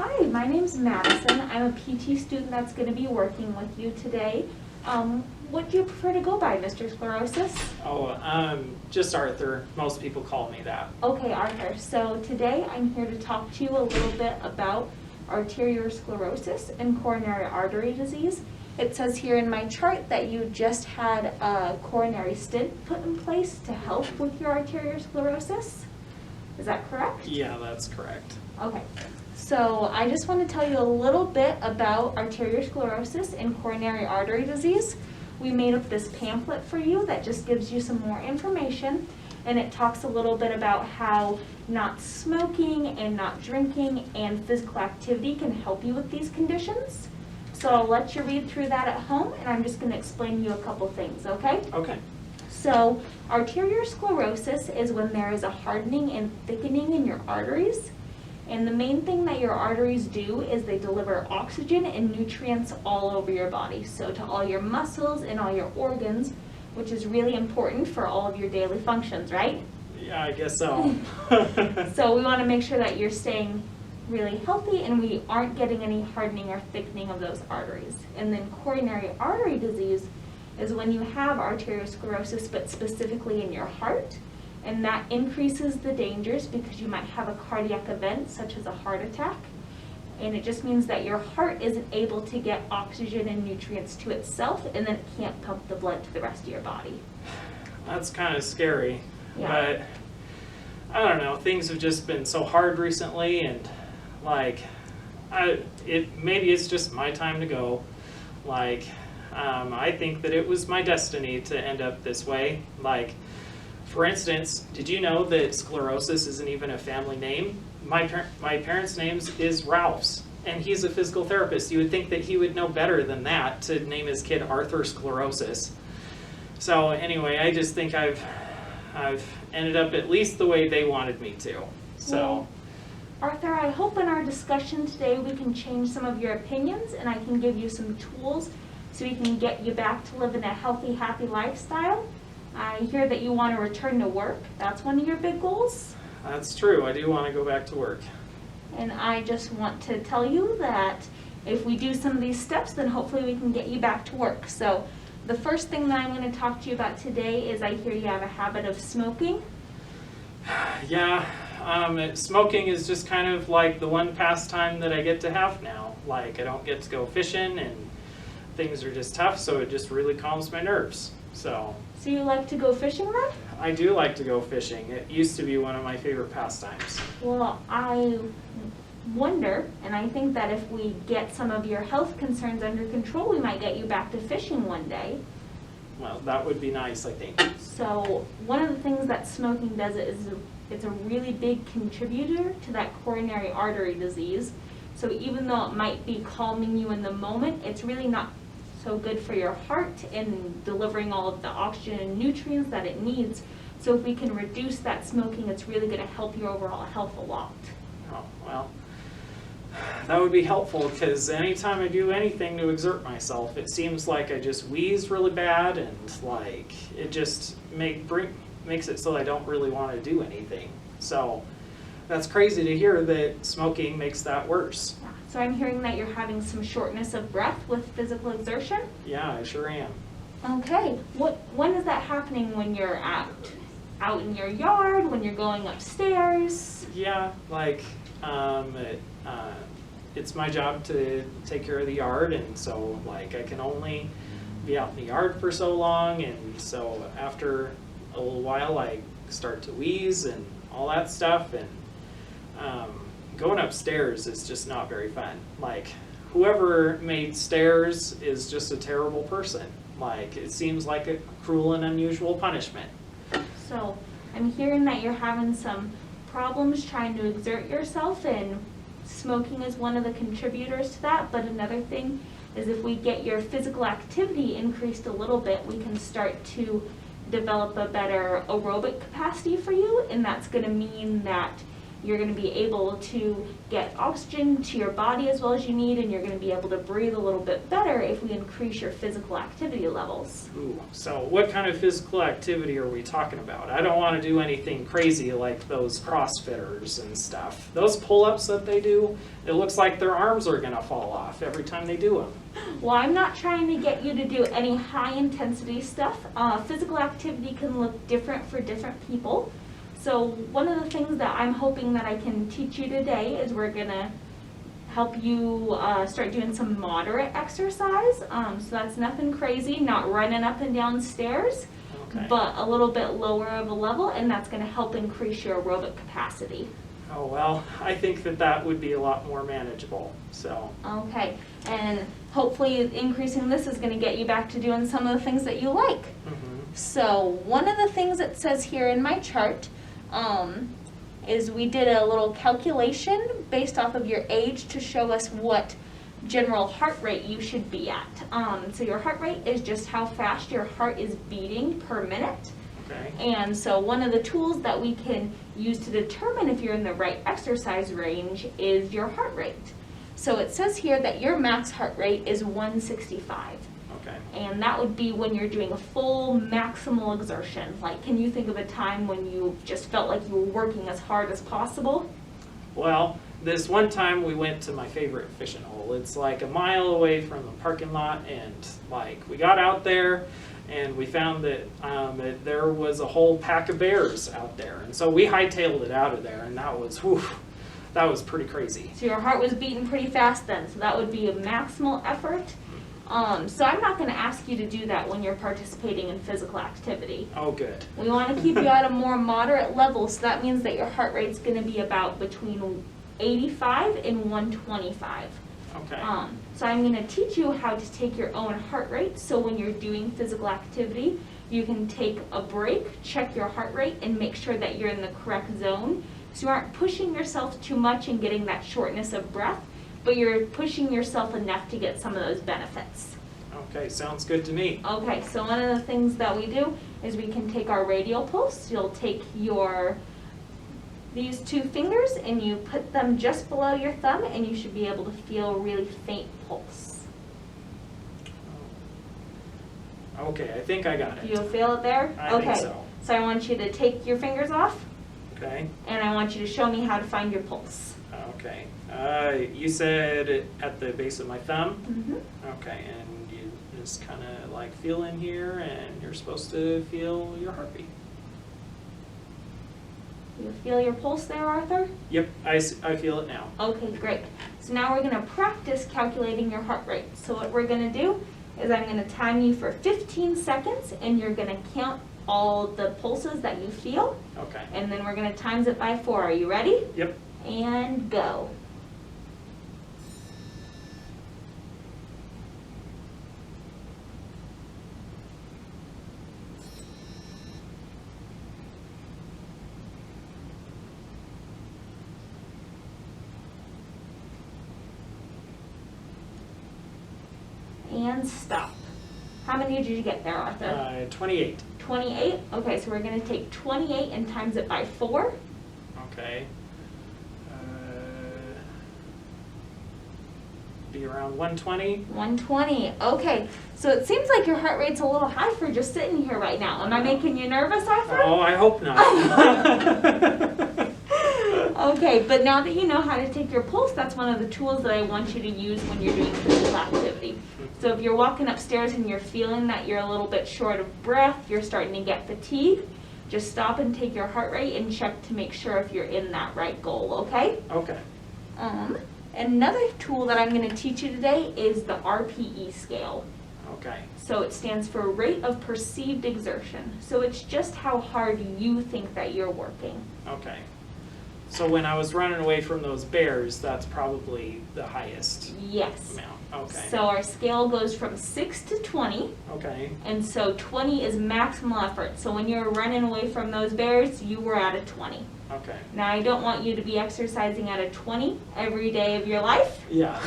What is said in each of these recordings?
Hi, my name's Madison. I'm a PT student that's going to be working with you today. What do you prefer to go by, Mr. Sclerosis? Just Arthur. Most people call me that. Okay, Arthur. So today I'm here to talk to you a little bit about arteriosclerosis and coronary artery disease. It says here in my chart that you just had a coronary stent put in place to help with your arteriosclerosis. Is that correct? Yeah, that's correct. Okay. So I just want to tell you a little bit about arteriosclerosis and coronary artery disease. We made up this pamphlet for you that just gives you some more information, and it talks a little bit about how not smoking and not drinking and physical activity can help you with these conditions. So I'll let you read through that at home, and I'm just going to explain to you a couple things, okay? Okay. So arteriosclerosis is when there is a hardening and thickening in your arteries. And the main thing that your arteries do is they deliver oxygen and nutrients all over your body. So to all your muscles and all your organs, which is really important for all of your daily functions, right? Yeah, I guess so. So we want to make sure that you're staying really healthy and we aren't getting any hardening or thickening of those arteries. And then coronary artery disease is when you have arteriosclerosis, but specifically in your heart. And that increases the dangers because you might have a cardiac event such as a heart attack. And it just means that your heart isn't able to get oxygen and nutrients to itself, and then it can't pump the blood to the rest of your body. That's kind of scary. Yeah. But I don't know, things have just been so hard recently, and like maybe it's just my time to go. Like I think that it was my destiny to end up this way. Like, for instance, did you know that sclerosis isn't even a family name? My parents' name is Ralph's, and he's a physical therapist. You would think that he would know better than that to name his kid Arthur Sclerosis. So anyway, I just think I've ended up at least the way they wanted me to. So, well, Arthur, I hope in our discussion today we can change some of your opinions, and I can give you some tools so we can get you back to living a healthy, happy lifestyle. I hear that you want to return to work. That's one of your big goals. That's true. I do want to go back to work. And I just want to tell you that if we do some of these steps, then hopefully we can get you back to work. So the first thing that I'm going to talk to you about today is I hear you have a habit of smoking. Yeah, smoking is just kind of like the one pastime that I get to have now. Like, I don't get to go fishing and things are just tough, so it just really calms my nerves. So you like to go fishing then? I do like to go fishing. It used to be one of my favorite pastimes. Well, I wonder, and I think that if we get some of your health concerns under control, we might get you back to fishing one day. Well, that would be nice, I think. So one of the things that smoking does is it's a really big contributor to that coronary artery disease. So even though it might be calming you in the moment, it's really not so good for your heart and delivering all of the oxygen and nutrients that it needs. So if we can reduce that smoking, it's really going to help your overall health a lot. Oh, well, that would be helpful because anytime I do anything to exert myself, it seems like I just wheeze really bad and like it just makes it so I don't really want to do anything. So that's crazy to hear that smoking makes that worse. So I'm hearing that you're having some shortness of breath with physical exertion? Yeah, I sure am. Okay. When is that happening? When you're out in your yard, when you're going upstairs? Yeah, like it's my job to take care of the yard, and so like I can only be out in the yard for so long, and so after a little while I start to wheeze and all that stuff, and going upstairs is just not very fun. Like, whoever made stairs is just a terrible person. Like, it seems like a cruel and unusual punishment. So I'm hearing that you're having some problems trying to exert yourself, and smoking is one of the contributors to that. But another thing is if we get your physical activity increased a little bit, we can start to develop a better aerobic capacity for you, and that's going to mean that you're going to be able to get oxygen to your body as well as you need, and you're going to be able to breathe a little bit better if we increase your physical activity levels. Ooh, so what kind of physical activity are we talking about? I don't want to do anything crazy like those CrossFitters and stuff. Those pull-ups that they do, it looks like their arms are going to fall off every time they do them. Well, I'm not trying to get you to do any high intensity stuff. Physical activity can look different for different people. So one of the things that I'm hoping that I can teach you today is we're gonna help you start doing some moderate exercise. So that's nothing crazy, not running up and down stairs, Okay. but a little bit lower of a level, and that's gonna help increase your aerobic capacity. Oh, well, I think that that would be a lot more manageable, so. Okay, and hopefully increasing this is gonna get you back to doing some of the things that you like. So one of the things it says here in my chart is we did a little calculation based off of your age to show us what general heart rate you should be at. So your heart rate is just how fast your heart is beating per minute. Okay. And so one of the tools that we can use to determine if you're in the right exercise range is your heart rate. So it says here that your max heart rate is 165. Okay. And that would be when you're doing a full maximal exertion. Like, can you think of a time when you just felt like you were working as hard as possible? Well, this one time we went to my favorite fishing hole. It's like a mile away from the parking lot, and like we got out there and we found that there was a whole pack of bears out there. And so we hightailed it out of there, and that was, whew, that was pretty crazy. So your heart was beating pretty fast then. So that would be a maximal effort. So I'm not going to ask you to do that when you're participating in physical activity. Oh, good. We want to keep you at a more moderate level, so that means that your heart rate's going to be about between 85 and 125. Okay. So I'm going to teach you how to take your own heart rate, so when you're doing physical activity, you can take a break, check your heart rate, and make sure that you're in the correct zone. So you aren't pushing yourself too much and getting that shortness of breath, but you're pushing yourself enough to get some of those benefits. Okay, sounds good to me. Okay, so one of the things that we do is we can take our radial pulse. You'll take these two fingers and you put them just below your thumb, and you should be able to feel a really faint pulse. Okay, I think I got it. You'll feel it there? I Okay. think so. So I want you to take your fingers off, Okay. and I want you to show me how to find your pulse. Okay. You said at the base of my thumb? Mm-hmm. Okay, and you just kind of like feel in here, and you're supposed to feel your heartbeat. You feel your pulse there, Arthur? Yep, I feel it now. Okay, great. So now we're going to practice calculating your heart rate. So what we're going to do is I'm going to time you for 15 seconds, and you're going to count all the pulses that you feel, Okay. and then we're going to times it by 4. Are you ready? Yep. And go. And stop. How many did you get there, Arthur? 28. 28? Okay, so we're going to take 28 and times it by 4. Okay. Be around 120. 120. Okay, so it seems like your heart rate's a little high for just sitting here right now. Am I making you nervous, Arthur? Oh, I hope not. Okay, but now that you know how to take your pulse, that's one of the tools that I want you to use when you're doing physical activity. So if you're walking upstairs and you're feeling that you're a little bit short of breath, you're starting to get fatigued, just stop and take your heart rate and check to make sure if you're in that right goal, okay? Okay. Another tool that I'm going to teach you today is the RPE scale. Okay. So it stands for rate of perceived exertion. So it's just how hard you think that you're working. Okay. So when I was running away from those bears, that's probably the highest Yes. amount. Okay. So our scale goes from 6 to 20, Okay. and so 20 is maximal effort. So when you're running away from those bears, you were at a 20. Okay. Now I don't want you to be exercising at a 20 every day of your life. Yeah.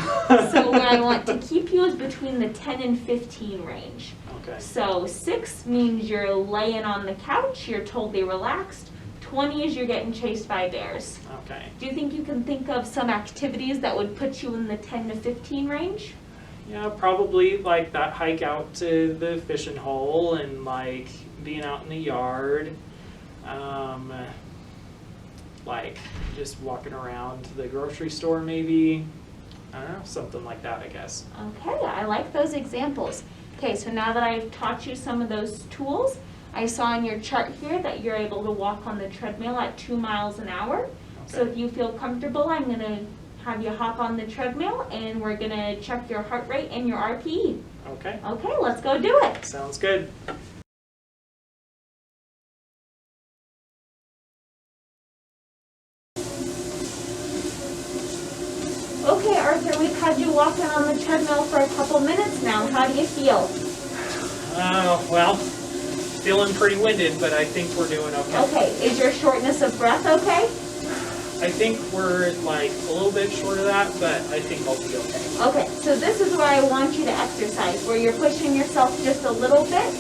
So where I want to keep you is between the 10 and 15 range. Okay. So 6 means you're laying on the couch, you're totally relaxed. 20s, you're getting chased by bears. Okay. Do you think you can think of some activities that would put you in the 10 to 15 range? Yeah, probably like that hike out to the fishing hole and like being out in the yard. Like just walking around the grocery store maybe. I don't know, something like that, I guess. Okay, I like those examples. Okay, so now that I've taught you some of those tools, I saw on your chart here that you're able to walk on the treadmill at 2 miles an hour. So Okay. if you feel comfortable, I'm going to have you hop on the treadmill and we're going to check your heart rate and your RPE. Okay, Okay, let's go do it. sounds good. Okay, Arthur, we've had you walking on the treadmill for a couple minutes now. How do you feel? Well, feeling pretty winded, but I think we're doing okay. Okay, is your shortness of breath okay? I think we're like a little bit short of that, but I think I'll be okay. Okay, so this is where I want you to exercise, where you're pushing yourself just a little bit,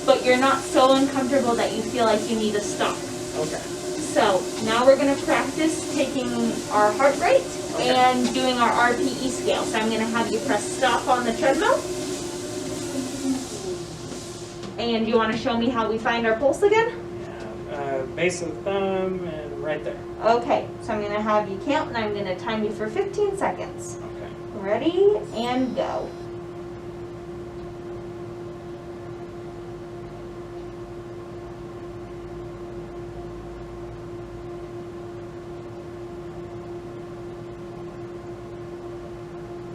but you're not so uncomfortable that you feel like you need to stop. Okay. So now we're going to practice taking our heart rate and doing our RPE scale. So I'm going to have you press stop on the treadmill. And you want to show me how we find our pulse again? Yeah, base of the thumb and right there. Okay, so I'm going to have you count and I'm going to time you for 15 seconds. Okay. Ready and go.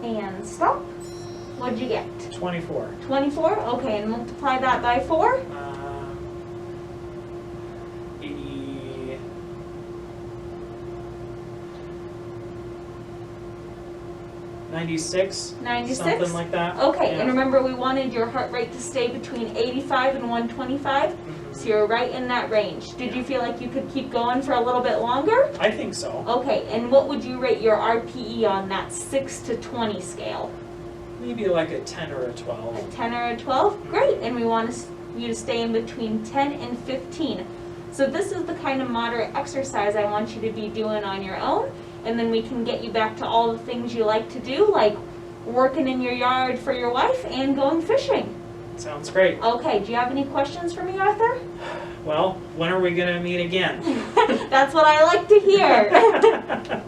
And stop. What'd you get? 24. 24? Okay, and multiply that by 4. 80. 96. 96? Something like that. Okay, Yeah. and remember we wanted your heart rate to stay between 85 and 125, Mhm. so you're right in that range. Did you feel like you could keep going for a little bit longer? I think so. Okay, and what would you rate your RPE on that 6 to 20 scale? Maybe like a 10 or a A 12. 10 or a 12? Great, and we want you to stay in between 10 and 15. So this is the kind of moderate exercise I want you to be doing on your own, and then we can get you back to all the things you like to do, like working in your yard for your wife and going fishing. Sounds great. Okay, do you have any questions for me, Arthur? Well, when are we going to meet again? That's what I like to hear.